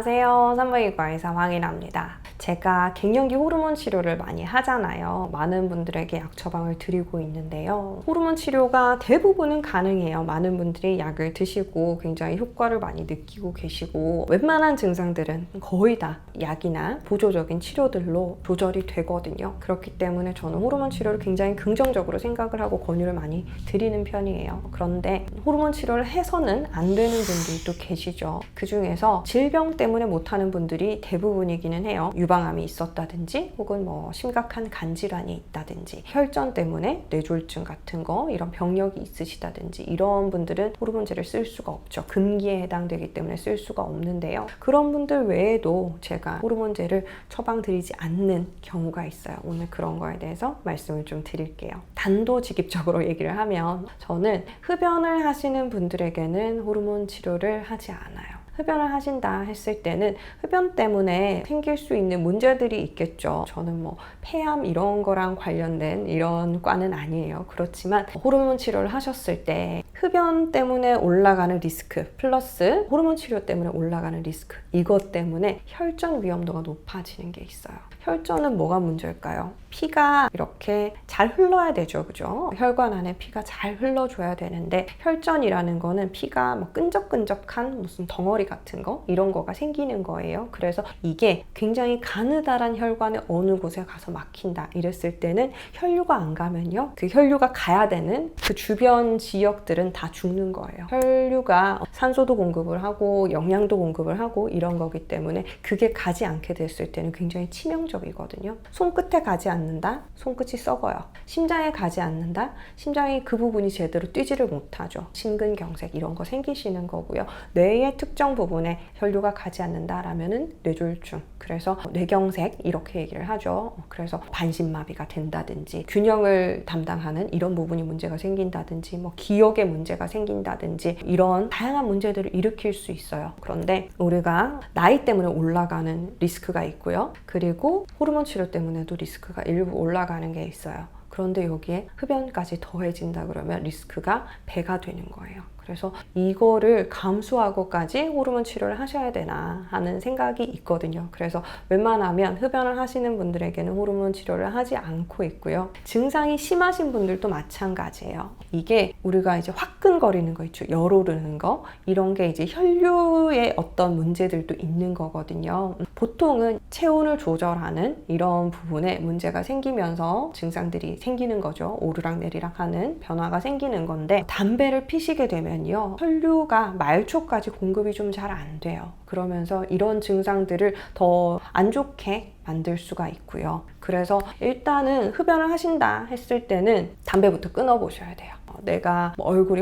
안녕하세요. 산부인과 의사 황인아입니다. 제가 갱년기 호르몬 치료를 많이 하잖아요. 많은 분들에게 약 처방을 드리고 있는데요. 호르몬 치료가 대부분은 가능해요. 많은 분들이 약을 드시고 굉장히 효과를 많이 느끼고 계시고 웬만한 증상들은 거의 다 약이나 보조적인 치료들로 조절이 되거든요. 그렇기 때문에 저는 호르몬 치료를 굉장히 긍정적으로 생각을 하고 권유를 많이 드리는 편이에요. 그런데 호르몬 치료를 해서는 안 되는 분들도 계시죠. 그 중에서 질병 때문에 못하는 분들이 대부분이기는 해요. 유방암이 있었다든지 혹은 뭐 심각한 간질환이 있다든지 혈전 때문에 뇌졸중 같은 거 이런 병력이 있으시다든지 이런 분들은 호르몬제를 쓸 수가 없죠. 금기에 해당되기 때문에 쓸 수가 없는데요. 그런 분들 외에도 제가 호르몬제를 처방드리지 않는 경우가 있어요. 오늘 그런 거에 대해서 말씀을 좀 드릴게요. 단도직입적으로 얘기를 하면 저는 흡연을 하시는 분들에게는 호르몬 치료를 하지 않아요. 흡연을 하신다 했을 때는 흡연 때문에 생길 수 있는 문제들이 있겠죠. 저는 뭐 폐암 이런 거랑 관련된 이런 과는 아니에요. 그렇지만 호르몬 치료를 하셨을 때 흡연 때문에 올라가는 리스크 플러스 호르몬 치료 때문에 올라가는 리스크 이것 때문에 혈전 위험도가 높아지는 게 있어요. 혈전은 뭐가 문제일까요? 피가 이렇게 잘 흘러야 되죠. 그죠? 혈관 안에 피가 잘 흘러줘야 되는데 혈전이라는 거는 피가 뭐 끈적끈적한 무슨 덩어리 같은 거 이런 거가 생기는 거예요. 그래서 이게 굉장히 가느다란 혈관의 어느 곳에 가서 막힌다 이랬을 때는 혈류가 안 가면요. 그 혈류가 가야 되는 그 주변 지역들은 다 죽는 거예요. 혈류가 산소도 공급을 하고 영양도 공급을 하고 이런 거기 때문에 그게 가지 않게 됐을 때는 굉장히 치명적이거든요. 손끝에 가지 않는다? 손끝이 썩어요. 심장에 가지 않는다? 심장이 그 부분이 제대로 뛰지를 못하죠. 심근경색 이런 거 생기시는 거고요. 뇌의 특정 부분에 혈류가 가지 않는다라면은 뇌졸중, 그래서 뇌경색 이렇게 얘기를 하죠. 그래서 반신마비가 된다든지 균형을 담당하는 이런 부분이 문제가 생긴다든지 뭐 기억에 문제가 생긴다든지 이런 다양한 문제들을 일으킬 수 있어요. 그런데 우리가 나이 때문에 올라가는 리스크가 있고요. 그리고 호르몬 치료 때문에도 리스크가 일부 올라가는 게 있어요. 그런데 여기에 흡연까지 더해진다 그러면 리스크가 배가 되는 거예요. 그래서 이거를 감수하고까지 호르몬 치료를 하셔야 되나 하는 생각이 있거든요. 그래서 웬만하면 흡연을 하시는 분들에게는 호르몬 치료를 하지 않고 있고요. 증상이 심하신 분들도 마찬가지예요. 이게 우리가 이제 화끈거리는 거 있죠. 열 오르는 거. 이런 게 이제 혈류의 어떤 문제들도 있는 거거든요. 보통은 체온을 조절하는 이런 부분에 문제가 생기면서 증상들이 생기는 거죠. 오르락내리락 하는 변화가 생기는 건데 담배를 피시게 되면 혈류가 말초까지 공급이 좀 잘 안 돼요. 그러면서 이런 증상들을 더 안 좋게 만들 수가 있고요. 그래서 일단은 흡연을 하신다 했을 때는 담배부터 끊어보셔야 돼요. 내가 얼굴이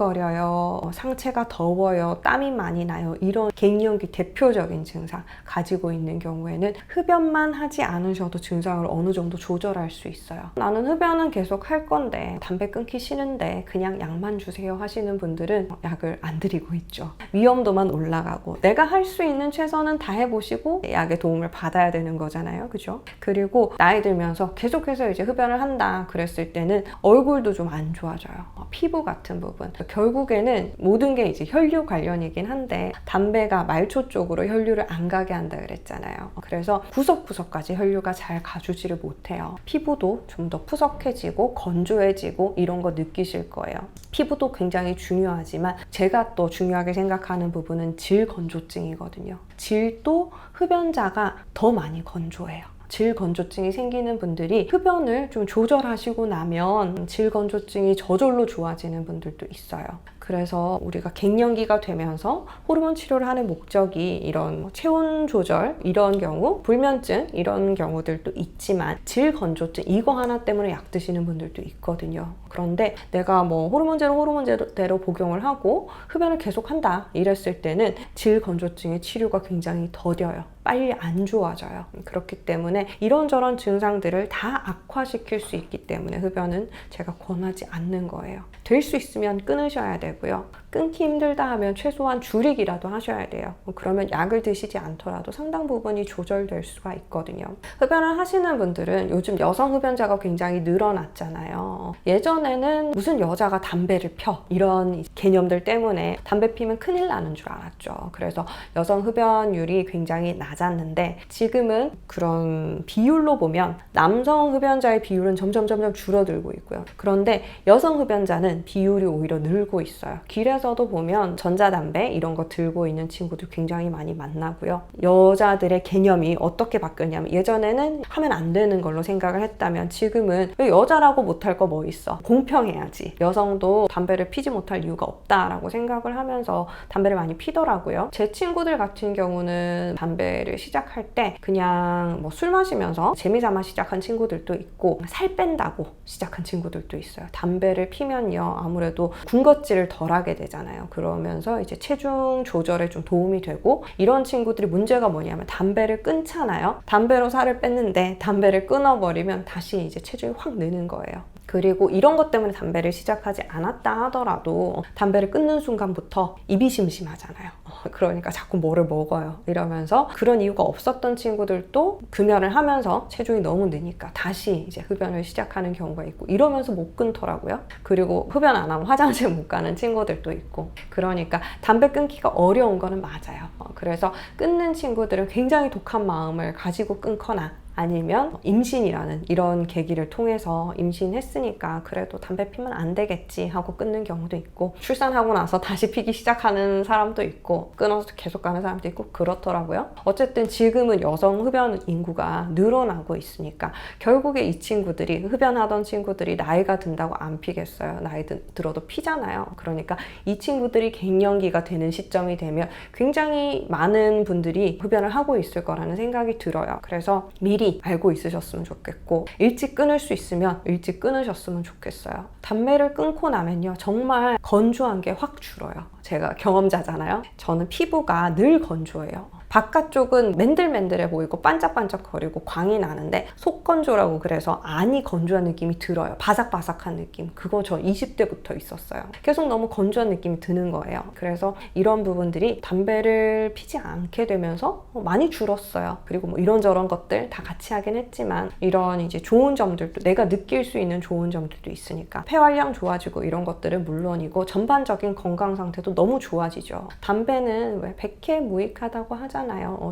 화끈거려요, 상체가 더워요, 땀이 많이 나요 이런 갱년기 대표적인 증상 가지고 있는 경우에는 흡연만 하지 않으셔도 증상을 어느 정도 조절할 수 있어요. 나는 흡연은 계속 할 건데 담배 끊기 싫은데 그냥 약만 주세요 하시는 분들은 약을 안 드리고 있죠. 위험도만 올라가고 내가 할 수 있는 최선은 다 해보시고 약의 도움을 받아야 되는 거잖아요. 그죠? 그리고 나이 들면서 계속해서 이제 흡연을 한다 그랬을 때는 얼굴도 좀 안 좋아져요. 피부 같은 부분. 결국에는 모든 게 이제 혈류 관련이긴 한데 담배가 말초 쪽으로 혈류를 안 가게 한다 그랬잖아요. 그래서 구석구석까지 혈류가 잘 가주지를 못해요. 피부도 좀 더 푸석해지고 건조해지고 이런 거 느끼실 거예요. 피부도 굉장히 중요하지만 제가 또 중요하게 생각하는 부분은 질 건조증이거든요. 질도 흡연자가 더 많이 건조해요. 질 건조증이 생기는 분들이 흡연을 좀 조절하시고 나면 질 건조증이 저절로 좋아지는 분들도 있어요. 그래서 우리가 갱년기가 되면서 호르몬 치료를 하는 목적이 이런 체온 조절 이런 경우, 불면증 이런 경우들도 있지만 질 건조증 이거 하나 때문에 약 드시는 분들도 있거든요. 그런데 내가 뭐 호르몬제로 복용을 하고 흡연을 계속 한다 이랬을 때는 질 건조증의 치료가 굉장히 더뎌요. 빨리 안 좋아져요. 그렇기 때문에 이런저런 증상들을 다 악화시킬 수 있기 때문에 흡연은 제가 권하지 않는 거예요. 될 수 있으면 끊으셔야 되고요. 끊기 힘들다 하면 최소한 줄이기라도 하셔야 돼요. 그러면 약을 드시지 않더라도 상당 부분이 조절될 수가 있거든요. 흡연을 하시는 분들은 요즘 여성 흡연자가 굉장히 늘어났잖아요. 예전에는 무슨 여자가 담배를 펴 이런 개념들 때문에 담배 피면 큰일 나는 줄 알았죠. 그래서 여성 흡연율이 굉장히 낮았는데 지금은 그런 비율로 보면 남성 흡연자의 비율은 점점 줄어들고 있고요. 그런데 여성 흡연자는 비율이 오히려 늘고 있어요. 길에서도 보면 전자담배 이런 거 들고 있는 친구들 굉장히 많이 만나고요. 여자들의 개념이 어떻게 바뀌었냐면 예전에는 하면 안 되는 걸로 생각을 했다면 지금은 왜 여자라고 못할 거 뭐 있어? 공평해야지. 여성도 담배를 피지 못할 이유가 없다라고 생각을 하면서 담배를 많이 피더라고요. 제 친구들 같은 경우는 담배를 시작할 때 그냥 뭐 술 마시면서 재미삼아 시작한 친구들도 있고 살 뺀다고 시작한 친구들도 있어요. 담배를 피면요 아무래도 군것질을 덜 하게 되잖아요. 그러면서 이제 체중 조절에 좀 도움이 되고 이런 친구들이 문제가 뭐냐면 담배를 끊잖아요. 담배로 살을 뺐는데 담배를 끊어버리면 다시 이제 체중이 확 느는 거예요. 그리고 이런 것 때문에 담배를 시작하지 않았다 하더라도 담배를 끊는 순간부터 입이 심심하잖아요. 그러니까 자꾸 뭐를 먹어요. 이러면서 그런 이유가 없었던 친구들도 금연을 하면서 체중이 너무 느니까 다시 이제 흡연을 시작하는 경우가 있고 이러면서 못 끊더라고요. 그리고 흡연 안 하면 화장실 못 가는 친구들도 있고 그러니까 담배 끊기가 어려운 거는 맞아요. 그래서 끊는 친구들은 굉장히 독한 마음을 가지고 끊거나 아니면 임신이라는 이런 계기를 통해서 임신했으니까 그래도 담배 피면 안 되겠지 하고 끊는 경우도 있고 출산하고 나서 다시 피기 시작하는 사람도 있고 끊어서 계속 가는 사람도 있고 그렇더라고요. 어쨌든 지금은 여성 흡연 인구가 늘어나고 있으니까 결국에 이 친구들이 흡연하던 친구들이 나이가 든다고 안 피겠어요. 나이 들어도 피잖아요. 그러니까 이 친구들이 갱년기가 되는 시점이 되면 굉장히 많은 분들이 흡연을 하고 있을 거라는 생각이 들어요. 그래서 미리 알고 있으셨으면 좋겠고 일찍 끊을 수 있으면 일찍 끊으셨으면 좋겠어요. 담배를 끊고 나면요 정말 건조한 게 확 줄어요. 제가 경험자잖아요. 저는 피부가 늘 건조해요. 바깥쪽은 맨들맨들해 보이고 반짝반짝거리고 광이 나는데 속건조라고 그래서 안이 건조한 느낌이 들어요. 바삭바삭한 느낌. 그거 저 20대부터 있었어요. 계속 너무 건조한 느낌이 드는 거예요. 그래서 이런 부분들이 담배를 피지 않게 되면서 많이 줄었어요. 그리고 뭐 이런저런 것들 다 같이 하긴 했지만 이런 이제 좋은 점들도 내가 느낄 수 있는 좋은 점들도 있으니까 폐활량 좋아지고 이런 것들은 물론이고 전반적인 건강 상태도 너무 좋아지죠. 담배는 왜 백해무익하다고 하잖아요.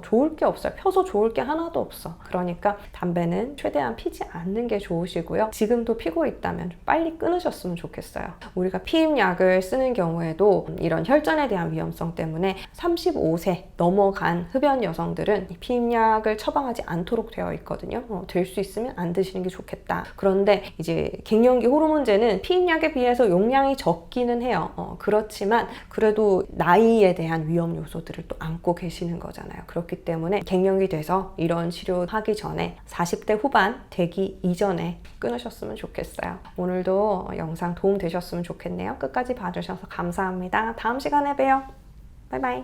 좋을 게 없어요. 펴서 좋을 게 하나도 없어. 그러니까 담배는 최대한 피지 않는 게 좋으시고요. 지금도 피고 있다면 좀 빨리 끊으셨으면 좋겠어요. 우리가 피임약을 쓰는 경우에도 이런 혈전에 대한 위험성 때문에 35세 넘어간 흡연 여성들은 피임약을 처방하지 않도록 되어 있거든요. 될 수 있으면 안 드시는 게 좋겠다. 그런데 이제 갱년기 호르몬제는 피임약에 비해서 용량이 적기는 해요. 그렇지만 그래도 나이에 대한 위험 요소들을 또 안고 계시는 거죠. 그렇기 때문에 갱년기 돼서 이런 치료하기 전에 40대 후반 되기 이전에 끊으셨으면 좋겠어요. 오늘도 영상 도움 되셨으면 좋겠네요. 끝까지 봐주셔서 감사합니다. 다음 시간에 봬요. 바이바이.